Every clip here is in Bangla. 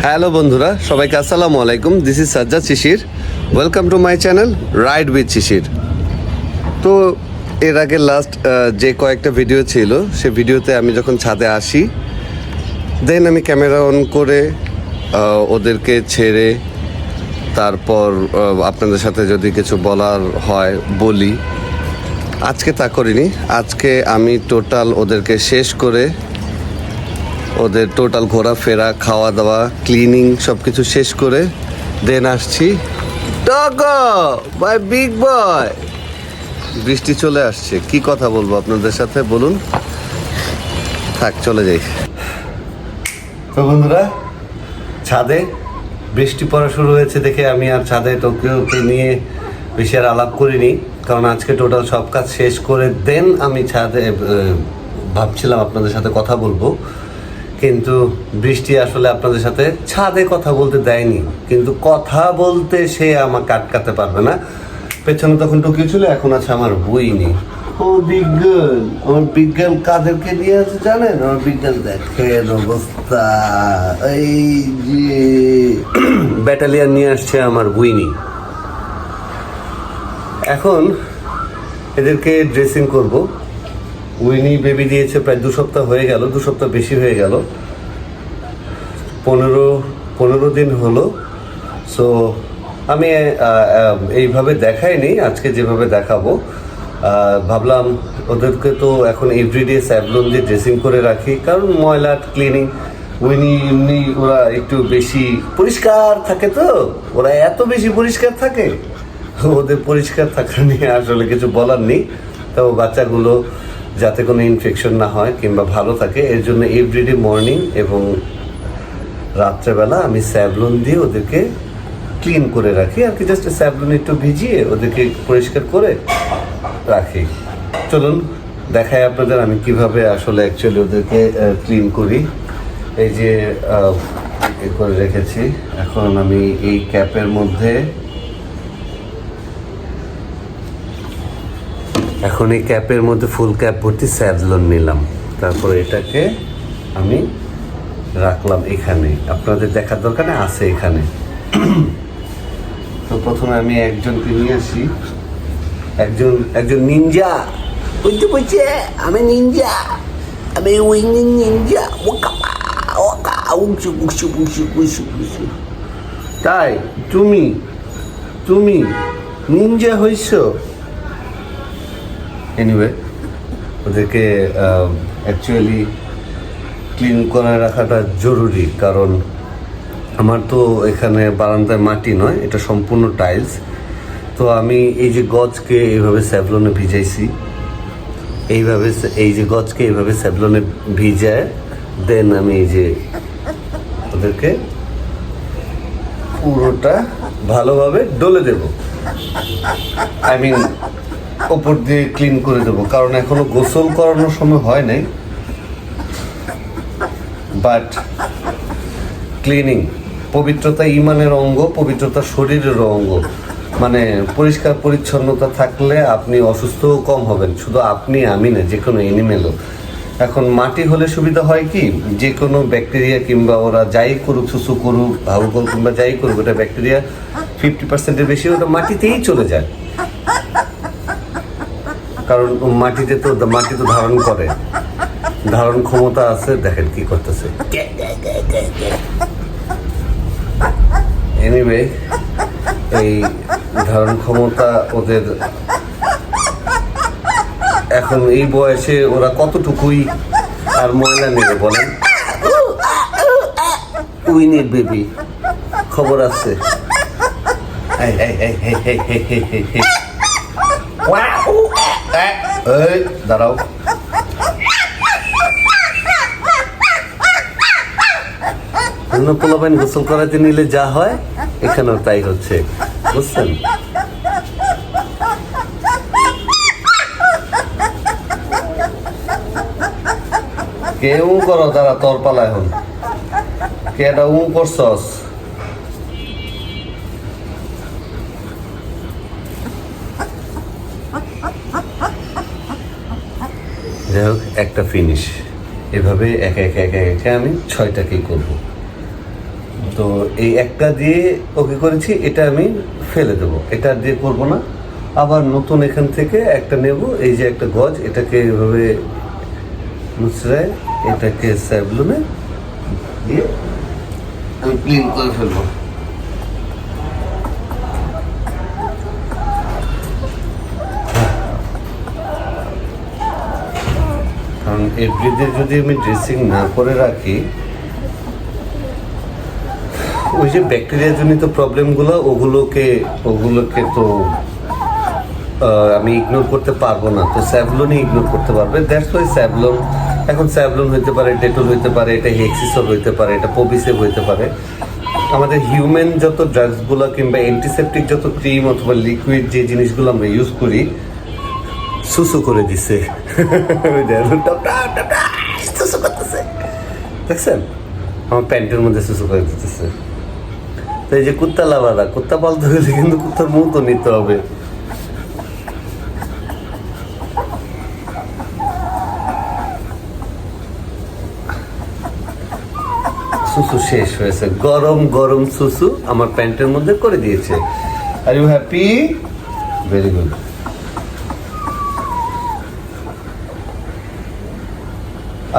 হ্যালো বন্ধুরা, সবাইকে আসসালামু আলাইকুম। This is Sajjad Shishir. Welcome to my channel ride with Shishir. তো এর আগে লাস্ট যে কয়েকটা ভিডিও ছিল, সে ভিডিওতে আমি যখন ছাদে আসি, দেন আমি ক্যামেরা অন করে ওদেরকে ছেড়ে তারপর আপনাদের সাথে যদি কিছু বলার হয় বলি। আজকে তা করিনি। আজকে আমি টোটাল ওদেরকে শেষ করে, ওদের টোটাল ঘোরাফেরা, খাওয়া দাওয়া, ক্লিনিং সব কিছু শেষ করে দেন আসছি। টকো বাই বিগ বয়। বৃষ্টি চলে আসছে, কি কথা বলবো আপনাদের সাথে বলুন। থাক, চলে যাই। তো বন্ধুরা, ছাদে বৃষ্টি পড়া শুরু হয়েছে দেখে আমি আর ছাদে টোকিওকে নিয়ে বেশি আর আলাপ করিনি, কারণ আজকে টোটাল সব কাজ শেষ করে দেন আমি ছাদে ভাবছিলাম আপনাদের সাথে কথা বলবো, কিন্তু বৃষ্টি আসলে আপনাদের সাথে ছাদে কথা বলতে দেয়নি। কিন্তু কথা বলতে সে আমাকে আটকাতে পারবে না। পেছনে তখন টোকিও ছিল, এখন আছে আমার বইনি। ও বিজ্ঞান, আমার বিজ্ঞান কাদেরকে নিয়ে আছে জানেন? আমার বিজ্ঞান দেখেন অবস্থা, এই যে ব্যাটালিয়ান নিয়ে আসছে আমার বুইনি। এখন এদেরকে ড্রেসিং করব। উইনি বেবি দিয়েছে প্রায় 2 সপ্তাহ হয়ে গেল, 2 সপ্তাহ বেশি হয়ে গেল, 15 দিন হলো। সো আমি এইভাবে দেখাইনি, আজকে যেভাবে দেখাবো ভাবলাম ওদেরকে তো এখন এভরিডে স্যাভলন দিয়ে ড্রেসিং করে রাখি, কারণ ময়লা ক্লিনিং। উইনি এমনি ওরা একটু বেশি পরিষ্কার থাকে, তো ওরা এত বেশি পরিষ্কার থাকে, ওদের পরিষ্কার থাকা নিয়ে আসলে কিছু বলার নেই। তো বাচ্চাগুলো যাতে কোনো ইনফেকশন না হয় কিংবা ভালো থাকে, এর জন্য এভরিডে মর্নিং এবং রাত্রেবেলা আমি স্যাভলন দিয়ে ওদেরকে ক্লিন করে রাখি আর কি। জাস্ট স্যাভলন একটু ভিজিয়ে ওদেরকে পরিষ্কার করে রাখি। চলুন দেখাই আপনাদের আমি কিভাবে আসলে অ্যাকচুয়ালি ওদেরকে ক্লিন করি। এই যে এ করে রেখেছি। এখন আমি এই ক্যাপের মধ্যে, এখন এই ক্যাপের মধ্যে ফুল ক্যাপ ভর্তি স্যাভলন নিলাম, তারপর এটাকে আমি রাখলাম এখানে। আপনাদের দেখার দরকার নেই, আছে এখানে। তো প্রথমে আমি একজনকে নিয়ে আসি, একজন নিনজা। বুঝতে বলছে আমি নিনজা, আমি উইনি নিনজা। তাই তুমি নিনজা হইছ? এনিওয়ে, ওদেরকে অ্যাকচুয়ালি ক্লিন করে রাখাটা জরুরি, কারণ আমার তো এখানে বারান্দায় মাটি নয়, এটা সম্পূর্ণ টাইলস। তো আমি এই যে গজকে এইভাবে স্যাভলনে ভিজাইছি, এইভাবে এই যে গজকে এইভাবে স্যাভলনে ভিজায় দেন আমি এই যে ওদেরকে পুরোটা ভালোভাবে ডলে দেব, আই মিন ওপর দিয়ে ক্লিন করে দেবো, কারণ এখনো গোসল করানোর সময় হয় নাই। বাট ক্লিনিং, পবিত্রতা ইমানের অঙ্গ, পবিত্রতা শরীরের অঙ্গ। মানে পরিষ্কার পরিচ্ছন্নতা থাকলে আপনি অসুস্থও কম হবেন, শুধু আপনি আমি না, যে কোনো এনিমেলও। এখন মাটি হলে সুবিধা হয় কি, যে কোনো ব্যাকটেরিয়া কিংবা ওরা যাই করুক, সুসু করুক, হাউ করুক কিংবা যাই করুক, ওটা ব্যাকটেরিয়া 50%-এর বেশি ওটা মাটিতেই চলে যায়, কারণ মাটি তো ধারণ করে, ধারণ ক্ষমতা আছে। দেখেন কি করতেছে। এনিওয়ে, এই ধারণ ক্ষমতা ওদের এখন এই বয়সে ওরা কতটুকুই আর ময়লা নেবে বলেন। উইনির বেবি খবর আছে। এই দাঁড়াও, অন্য পোলাপাইন গোসল করাতে নিলে যা হয় এখানেও তাই হচ্ছে, বুঝছেন? কেউ করো, তারা তোর পালা। এখন কে এটা করছস? যাই হোক, একটা ফিনিশ। এভাবে একে একে একে একে আমি 6টাকেই করবো। তো এই একটা দিয়ে ওকে করেছি, এটা আমি ফেলে দেবো, এটা দিয়ে করবো না। আবার নতুন এখান থেকে একটা নেব, এই যে একটা গজ, এটাকে এভাবে মুচড়ায় এটাকে স্যাবলুনে দিয়ে আমি ক্লিন করে ফেলবো। কারণ এভরিডে যদি আমি ড্রেসিং না করে রাখি, ওই যে ব্যাকটেরিয়া জনিত প্রবলেমগুলো ওগুলোকে তো আমি ইগনোর করতে পারবো না। তো স্যাভলনই ইগনোর করতে পারবে। দ্যাটস ওয়াই স্যাভলন, এখন স্যাভলন হইতে পারে, ডেটল হইতে পারে, এটা হেক্সিসল হইতে পারে, এটা পবিসেভ হইতে পারে। আমাদের হিউম্যান যত ড্রাগসগুলো কিংবা অ্যান্টিসেপটিক যত ক্রিম অথবা লিকুইড যে জিনিসগুলো আমরা ইউজ করি, সুসু করে দিছে। সুসু করতেছে, দেখছেন আমার প্যান্টের মধ্যে সুসু করে দিতেছে। তো এই যে কুত্তা লাভারা, কুত্তা পালতে হলে কিন্তু কুত্তার মুখ তো নিতে হবে। সুসু শেষ হয়েছে, গরম গরম সুসু আমার প্যান্টের মধ্যে করে দিয়েছে। Are you happy? Very good.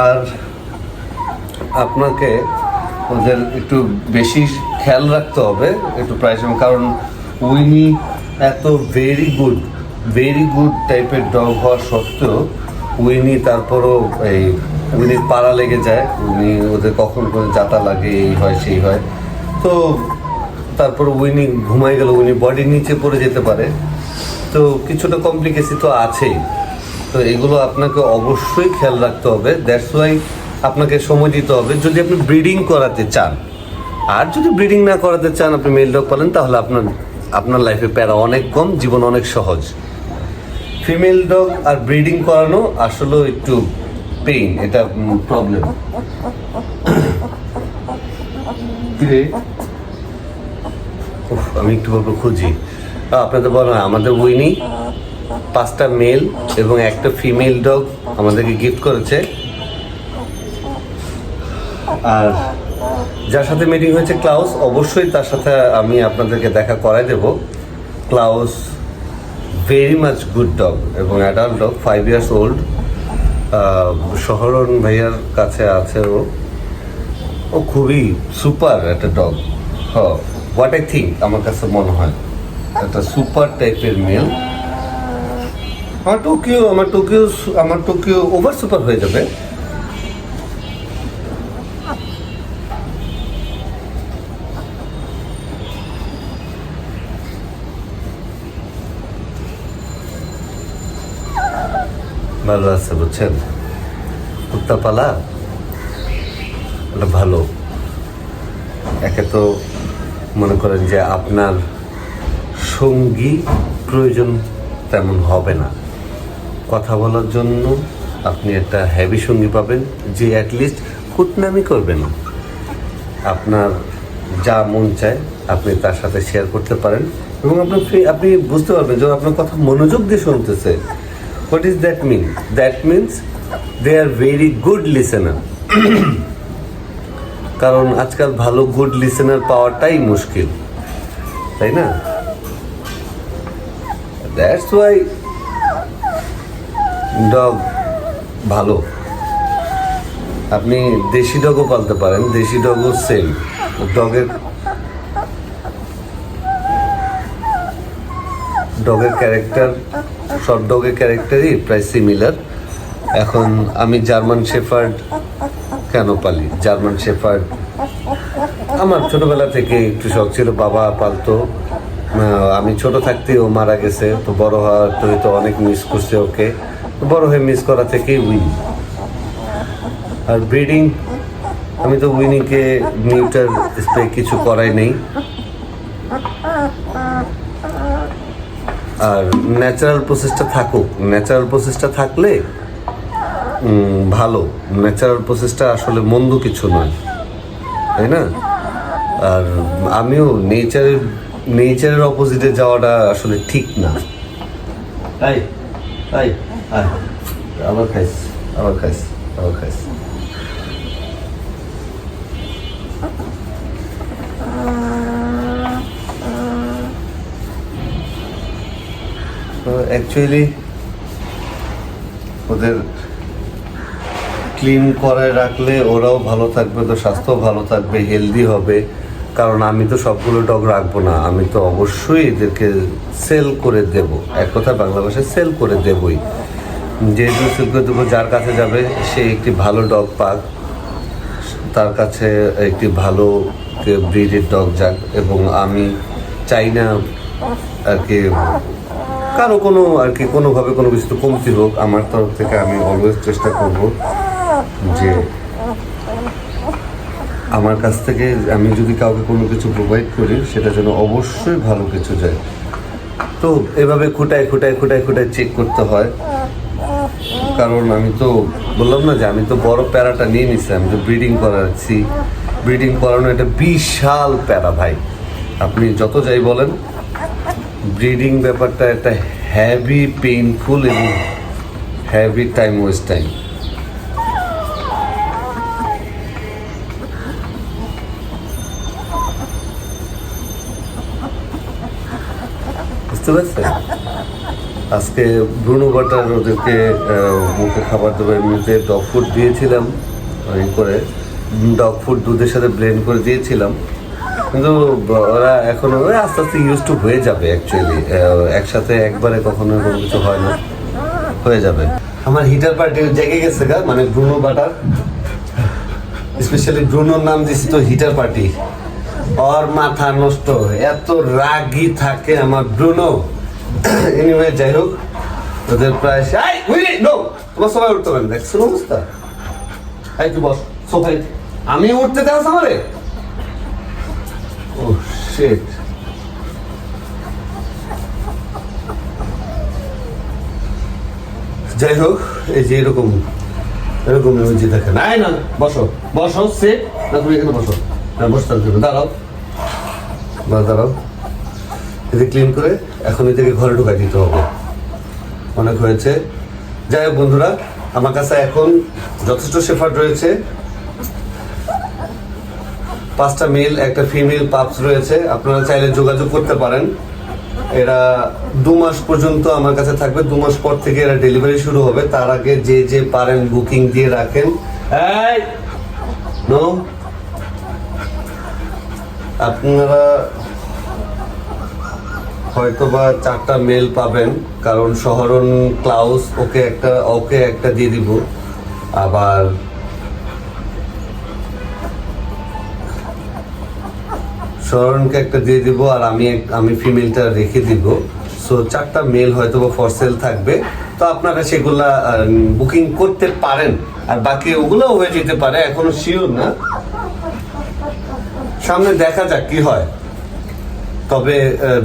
আর আপনাকে ওদের একটু বেশি খেয়াল রাখতে হবে একটু প্রায় সময়, কারণ উইনি এত ভেরি গুড টাইপের ডগ হওয়ার সত্ত্বেও উইনি তারপরও এই উইনির পাড়া লেগে যায়, উইনি ওদের কখন করে যাতা লাগে, এই হয় সেই হয়। তো তারপর উইনি ঘুমাই গেল, উইনি বডির নিচে পড়ে যেতে পারে। তো কিছুটা কমপ্লিকেশন তো আছেই। তো এগুলো আপনাকে অবশ্যই খেয়াল রাখতে হবে। দ্যাটস ওয়াই আপনাকে সময় দিতে হবে যদি আপনি ব্রিডিং করাতে চান। আর যদি ব্রিডিং না করাতে চান, আপনি মেল ডগ পালেন, তাহলে আপনার লাইফে প্যারা অনেক কম, জীবন অনেক সহজ। ফিমেল ডগ আর ব্রিডিং করানো আসলে একটু পেইন, এটা প্রবলেম। আমি একটু বলবো খুঁজি। আপনাদের বলো, আমাদের উইনি 5টা মেল এবং একটা ফিমেল ডগ আমাদেরকে গিফট করেছে। আর যার সাথে মিটিং হয়েছে ক্লাউস, অবশ্যই তার সাথে আমি আপনাদেরকে দেখা করাই দেব। Klaus very much good dog এবং adult dog, 5 years old। Shahran ভাইয়ার কাছে আছে ও খুবই সুপার একটা ডগ। হোয়াট আই থিঙ্ক, আমার কাছে মনে হয় একটা সুপার টাইপের মেল। আমার টোকিও ওভার সুপার হয়ে যাবে। ভালো আছে, বুঝছেন? কুত্তা পালা এটা ভালো। একে তো মনে করেন যে আপনার সঙ্গী প্রয়োজন তেমন হবে না, কথা বলার জন্য আপনি একটা হ্যাভি সঙ্গী পাবেন যে অ্যাটলিস্ট কুটনামি করবে না। আপনার যা মন চায় আপনি তার সাথে শেয়ার করতে পারেন এবং আপনি বুঝতে পারবেন যখন আপনার কথা মনোযোগ দিয়ে শুনতেছে। What is that mean? That means they are very good listener. কারণ আজকাল ভালো গুড লিসেনার পাওয়াটাই মুশকিল, তাই না? দ্যাটস ওয়াই ডগ ভালো। আপনি দেশি ডগও পালতে পারেন, দেশি ডগও সেম। ডগের ক্যারেক্টার, সব ডগের ক্যারেক্টারই প্রায় সিমিলার। এখন আমি জার্মান শেফার্ড কেন পালি? জার্মান শেফার্ড আমার ছোটবেলা থেকে একটু শখ ছিল, বাবা পালতো। আমি ছোট থাকতেই ও মারা গেছে, তো বড় হওয়ার তো অনেক মিস করছে ওকে। বড় হয়ে মিস করা থেকেই উইনি। আর ব্রিডিং, আমি তো উইনিকে নিউটার স্প্রে কিছু করাই নেই। আর ন্যাচারাল প্রসেসটা থাকুক, ন্যাচারাল প্রসেসটা থাকলে ভালো। ন্যাচারাল প্রসেসটা আসলে মন্দ কিছু নয়, তাই না? আর আমিও নেচারের অপোজিটে যাওয়াটা আসলে ঠিক না। আবার খাইস। অ্যাকচুয়ালি ওদের ক্লিন করে রাখলে ওরাও ভালো থাকবে, তো স্বাস্থ্য ভালো থাকবে, হেলদি হবে। কারণ আমি তো সবগুলো ডগ রাখবো না, আমি তো অবশ্যই এদেরকে সেল করে দেব। এক কথা বাংলা ভাষায় সেল করে দেবই। যেহেতু সেল করে দেবো, যার কাছে যাবে সে একটি ভালো ডগ পাক, তার কাছে একটি ভালো ব্রিডের ডগ যাক। এবং আমি চাই না আর কি কারো কোনো আর কি কোনোভাবে কোনো কিছু কমতি হোক। আমার তরফ থেকে আমি অলওয়েজ চেষ্টা করব যে আমার কাছ থেকে আমি যদি কাউকে কোনো কিছু প্রোভাইড করি সেটা যেন অবশ্যই ভালো কিছু যায়। তো এভাবে খুঁটায় চেক করতে হয়। কারণ আমি তো বললাম না যে আমি তো বড় প্যারাটা নিয়ে নিচ্ছি, আমি তো ব্রিডিং করাচ্ছি। ব্রিডিং করানো একটা বিশাল প্যারা ভাই, আপনি যত যাই বলেন। ব্রিডিং ব্যাপারটা একটা হ্যাভি পেইনফুল এবং হ্যাভি টাইম ওয়েস্ট টাইম। বুঝতে পারছেন? আজকে ব্রুনো বাটার ওদেরকে মুখে খাবার দেবো, এমনিতে ডগ ফুড দিয়েছিলাম করে, ডগ ফুড দুধের সাথে ব্লেন্ড করে দিয়েছিলাম। কিন্তু ওরা এখন আস্তে আস্তে ইউজ টু হয়ে যাবে। অ্যাকচুয়ালি একসাথে একবারে কখনো কোনো কিছু হয় না, হয়ে যাবে। আমার হিটার পার্টি জেগে গেছে গা, মানে ব্রুনো বাটার, স্পেশালি ব্রুনোর নাম দিয়েছি তো হিটার পার্টি। ওর মাথা নষ্ট, এত রাগি থাকে আমার ব্রুনো। এনিওয়ে যাই হোক, ওদের প্রায় তোমার সবাই উঠতে পারেন, দেখছো অবস্থা। এই তুই বস সোফায়, আমি উঠতে চাস আমারে? ও শিট। যাই হোক, এই যে এরকম ইমোজি দেখে নাই না। বসো সেট না, তুমি এখানে বসো না, বসতে হবে। দাঁড়াও এদিকে ক্লিন করে এখন এদিকে ঘরে ঢুকাই দিতে হবে। অনেক হয়েছে। যাই হোক বন্ধুরা, আমার কাছে এখন যথেষ্ট শেফার্ড রয়েছে। 5টা মেল, একটা ফিমেল পাপস রয়েছে। আপনারা চাইলে যোগাযোগ করতে পারেন। এরা 2 মাস পর্যন্ত আমার কাছে থাকবে। 2 মাস পর থেকে এরা ডেলিভারি শুরু হবে। তার আগে যে পারেন বুকিং দিয়ে রাখেন। আপনারা হয়তোবা 4টা মেল পাবেন, কারণ শহরন ক্লাউস ওকে একটা দিয়ে দিব। আবার শরণকে একটা দিয়ে দিব, আর আমি ফিমেলটা রেখে দিব। সো 4টা মেল হয়তোবা ফর সেল থাকবে। তো আপনারা সেগুলা বুকিং করতে পারেন, আর বাকি ওগুলোও হয়ে যেতে পারে, এখনো শিওর না। সামনে দেখা যাক কি হয়। তবে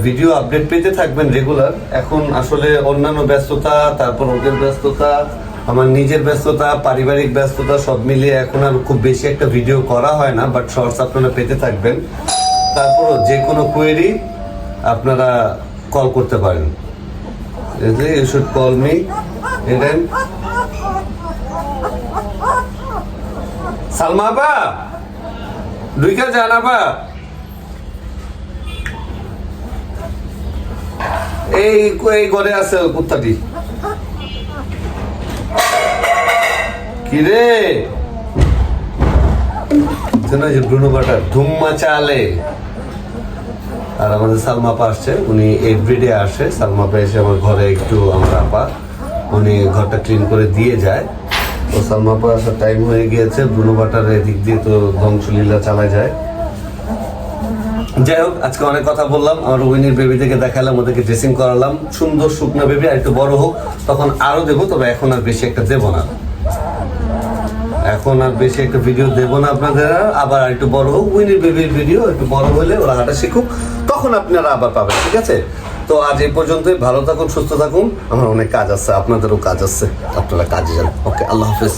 ভিডিও আপডেট পেতে থাকবেন রেগুলার। এখন আসলে অন্যান্য ব্যস্ততা, তারপর ওদের ব্যস্ততা, আমার নিজের ব্যস্ততা, পারিবারিক ব্যস্ততা সব মিলিয়ে এখন আর খুব বেশি একটা ভিডিও করা হয় না। বাট শর্টস আপনারা পেতে থাকবেন। তারপরও যে কোনো কোয়েরি আপনারা কল করতে পারেন। You should call me and Salma আপা দুইকা জানাবা। এই ঘরে আছে কুত্তাটি। কিরে ব্রুনো বাটার ধুম্মা চালে। আর আমাদের সালমা আপা আসছে, উনি এভরিডে আসে। সালমা আপা এসে আমার ঘরে একটু, আমার আপা উনি ঘরটা ক্লিন করে দিয়ে যায়। তো সালমা আপা আসার টাইম হয়ে গিয়েছে। ব্রুনো বাটার এদিক দিয়ে তো ধ্বংসলীলা চালা যায়। যাই হোক, আজকে অনেক কথা বললাম। আমার উইনির বেবি থেকে দেখালাম, ওদেরকে ড্রেসিং করালাম। সুন্দর শুকনো বেবি, আর একটু বড় হোক তখন আরো দেবো। তবে এখন আর বেশি একটা দেবো না, এখন আর বেশি একটা ভিডিও দেবো না আপনাদের। আবার একটু বড় হোক উইনির বেবির ভিডিও, একটু বড় হলে ওরা হাঁটা শিখুক, তখন আপনারা আবার পাবেন। ঠিক আছে? তো আজ এই পর্যন্তই। ভালো থাকুন, সুস্থ থাকুন। আমার অনেক কাজ আছে, আপনাদেরও কাজ আছে, আপনারা কাজে যান। ওকে, আল্লাহ হাফেজ।